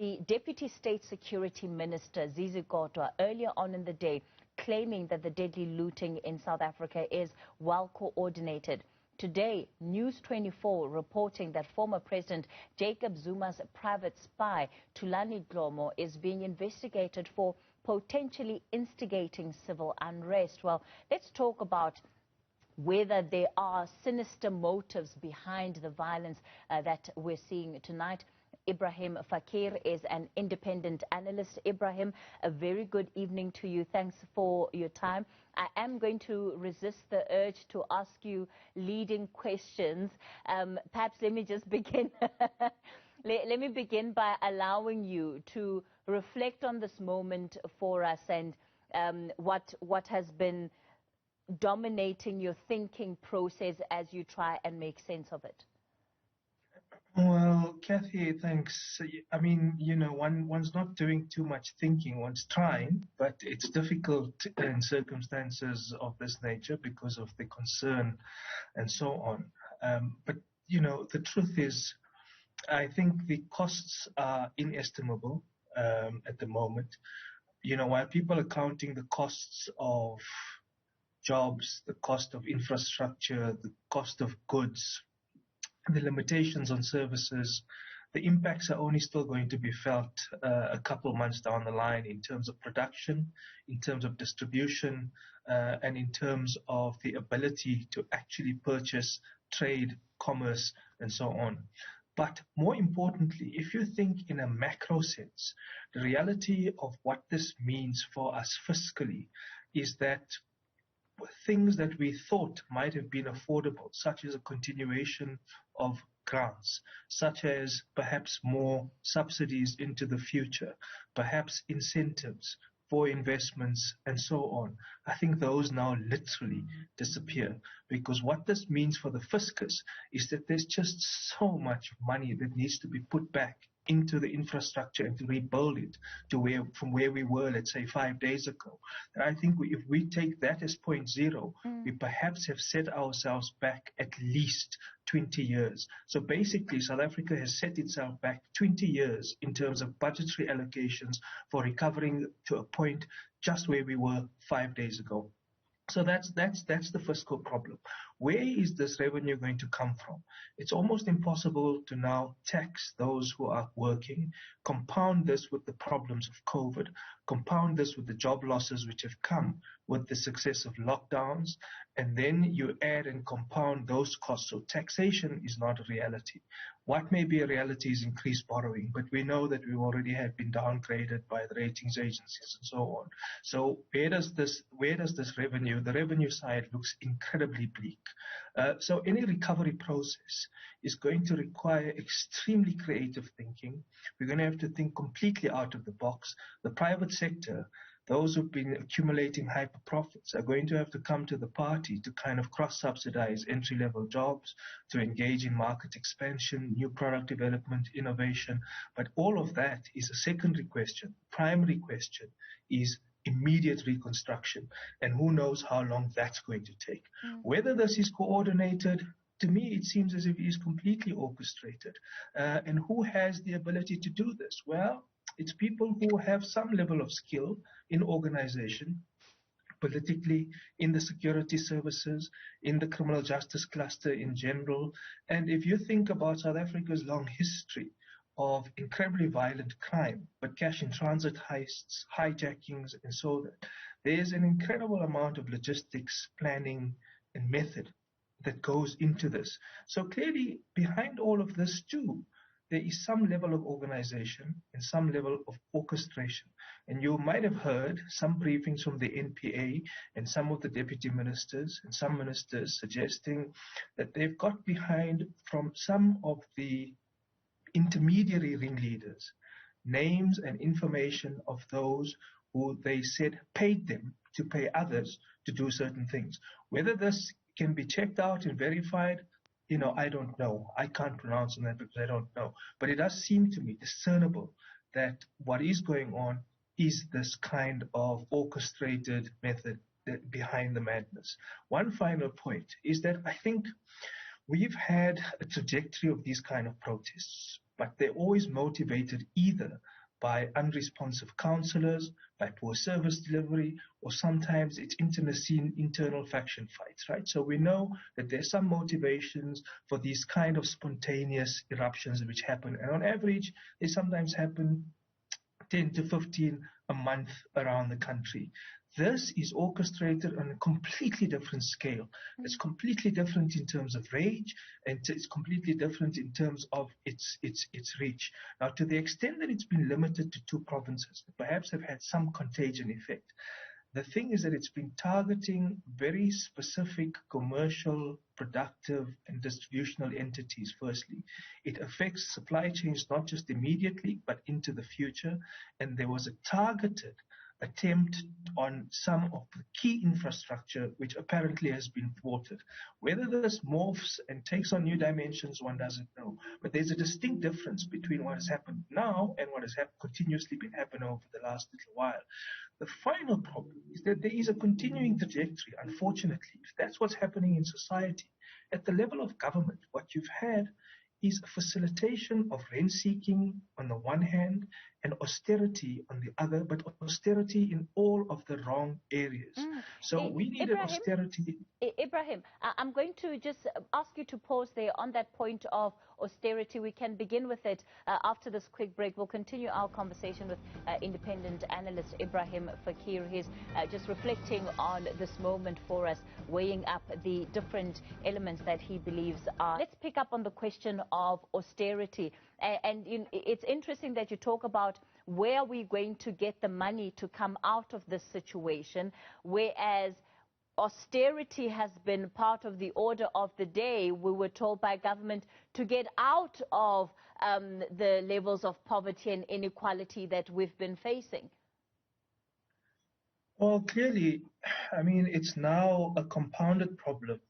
The Deputy State Security Minister, Zizi Kodwa, earlier on in the day, claiming that the deadly looting in South Africa is well coordinated. Today, News 24 reporting that former President Jacob Zuma's private spy, Thulani Dlomo, is being investigated for potentially instigating civil unrest. Well, let's talk about whether there are sinister motives behind the violence that we're seeing tonight. Ebrahim Fakir is an independent analyst. Ebrahim, a very good evening to you. Thanks for your time. I am going to resist the urge to ask you leading questions. Perhaps let me just begin. Let me begin by allowing you to reflect on this moment for us and what has been dominating your thinking process as you try and make sense of it. Well, Kathy, thanks. I mean, you know, one's not doing too much thinking, one's trying, but it's difficult in circumstances of this nature because of the concern and so on. But, you know, the truth is, I think the costs are inestimable at the moment. You know, while people are counting the costs of jobs, the cost of infrastructure, the cost of goods, the limitations on services, the impacts are only still going to be felt a couple months down the line in terms of production, in terms of distribution, and in terms of the ability to actually purchase, trade, commerce, and so on. But more importantly, if you think in a macro sense, the reality of what this means for us fiscally is that things that we thought might have been affordable, such as a continuation of grants, such as perhaps more subsidies into the future, perhaps incentives for investments and so on, I think those now literally disappear, because what this means for the fiscus is that there's just so much money that needs to be put back into the infrastructure and to rebuild it to from where we were, let's say, 5 days ago. And I think if we take that as point zero, we perhaps have set ourselves back at least 20 years. So basically, South Africa has set itself back 20 years in terms of budgetary allocations for recovering to a point just where we were 5 days ago. So that's the fiscal problem. Where is this revenue going to come from? It's almost impossible to now tax those who are working, compound this with the problems of COVID, compound this with the job losses which have come with the success of lockdowns, and then you add and compound those costs. So taxation is not a reality. What may be a reality is increased borrowing, but we know that we already have been downgraded by the ratings agencies and so on. So where does this revenue, the revenue side looks incredibly bleak. So any recovery process is going to require extremely creative thinking. We're going to have to think completely out of the box. The private sector, those who've been accumulating hyper profits, are going to have to come to the party to kind of cross-subsidize entry-level jobs, to engage in market expansion, new product development, innovation. But all of that is a secondary question. Primary question is immediate reconstruction, and who knows how long that's going to take. Whether this is coordinated, to me it seems as if it is completely orchestrated. And who has the ability to do this? Well, it's people who have some level of skill in organization, politically, in the security services, in the criminal justice cluster in general. And if you think about South Africa's long history of incredibly violent crime, but cash in transit heists, hijackings, and so on, there's an incredible amount of logistics, planning, and method that goes into this. So clearly, behind all of this too, there is some level of organization and some level of orchestration. And you might have heard some briefings from the NPA and some of the deputy ministers and some ministers suggesting that they've got behind from some of the intermediary ringleaders names and information of those who they said paid them to pay others to do certain things. Whether this can be checked out and verified, you know, I don't know. I can't pronounce on that because I don't know. But it does seem to me discernible that what is going on is this kind of orchestrated method behind the madness. One final point is that I think we've had a trajectory of these kind of protests but they're always motivated either by unresponsive counselors, by poor service delivery, or sometimes it's internecine internal faction fights, right? So we know that there's some motivations for these kind of spontaneous eruptions which happen. And on average, they sometimes happen 10 to 15 a month around the country. This is orchestrated on a completely different scale. It's completely different in terms of rage, and it's completely different in terms of its reach. Now, to the extent that it's been limited to 2 provinces, perhaps have had some contagion effect. The thing is that it's been targeting very specific commercial, productive, and distributional entities, firstly. It affects supply chains not just immediately, but into the future. And there was a targeted attempt on some of the key infrastructure, which apparently has been thwarted. Whether this morphs and takes on new dimensions, one doesn't know. But there's a distinct difference between what has happened now and what has continuously been happening over the last little while. The final problem is that there is a continuing trajectory, unfortunately. If that's what's happening in society, at the level of government, what you've had is a facilitation of rent-seeking on the one hand and austerity on the other, but austerity in all of the wrong areas. So we need Ebrahim, austerity. Ebrahim, I'm going to just ask you to pause there on that point of austerity. We can begin with it after this quick break. We'll continue our conversation with independent analyst Ebrahim Fakir. He's just reflecting on this moment for us, weighing up the different elements that he believes are. Let's pick up on the question of austerity. And it's interesting that you talk about where we're going to get the money to come out of this situation, whereas austerity has been part of the order of the day. We were told by government to get out of the levels of poverty and inequality that we've been facing. Well, clearly, I mean, it's now a compounded problem.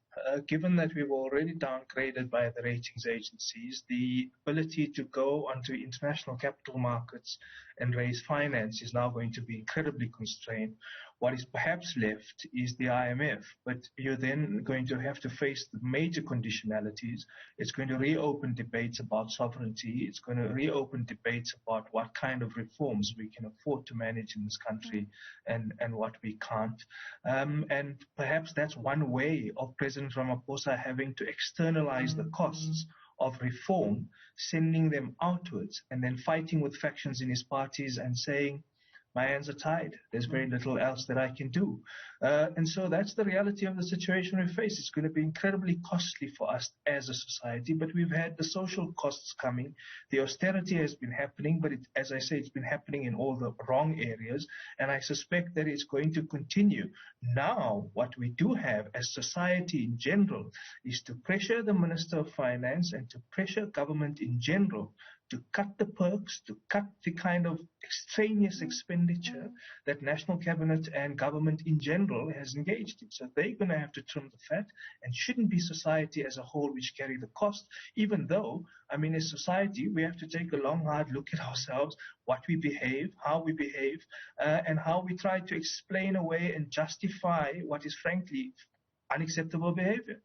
Given that we were already downgraded by the ratings agencies, the ability to go onto international capital markets and raise finance is now going to be incredibly constrained. What is perhaps left is the IMF, but you're then going to have to face the major conditionalities. It's going to reopen debates about sovereignty. It's going to reopen debates about what kind of reforms we can afford to manage in this country and what we can't. And perhaps that's one way of President Ramaphosa having to externalize the costs of reform, sending them outwards, and then fighting with factions in his parties and saying, my hands are tied. There's very little else that I can do. And so that's the reality of the situation we face. It's going to be incredibly costly for us as a society, but we've had the social costs coming. The austerity has been happening, but as I say, it's been happening in all the wrong areas, and I suspect that it's going to continue. Now, what we do have as society in general is to pressure the Minister of Finance and to pressure government in general to cut the perks, to cut the kind of extraneous expenditure that National Cabinet and government in general has engaged in. So they're going to have to trim the fat, and shouldn't be society as a whole which carry the cost, even though, I mean, as society, we have to take a long, hard look at ourselves, what we behave, how we behave, and how we try to explain away and justify what is frankly unacceptable behavior.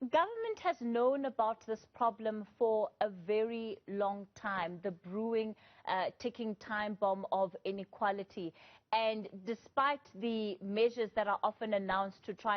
Government has known about this problem for a very long time, the brewing, ticking time bomb of inequality. And despite the measures that are often announced to try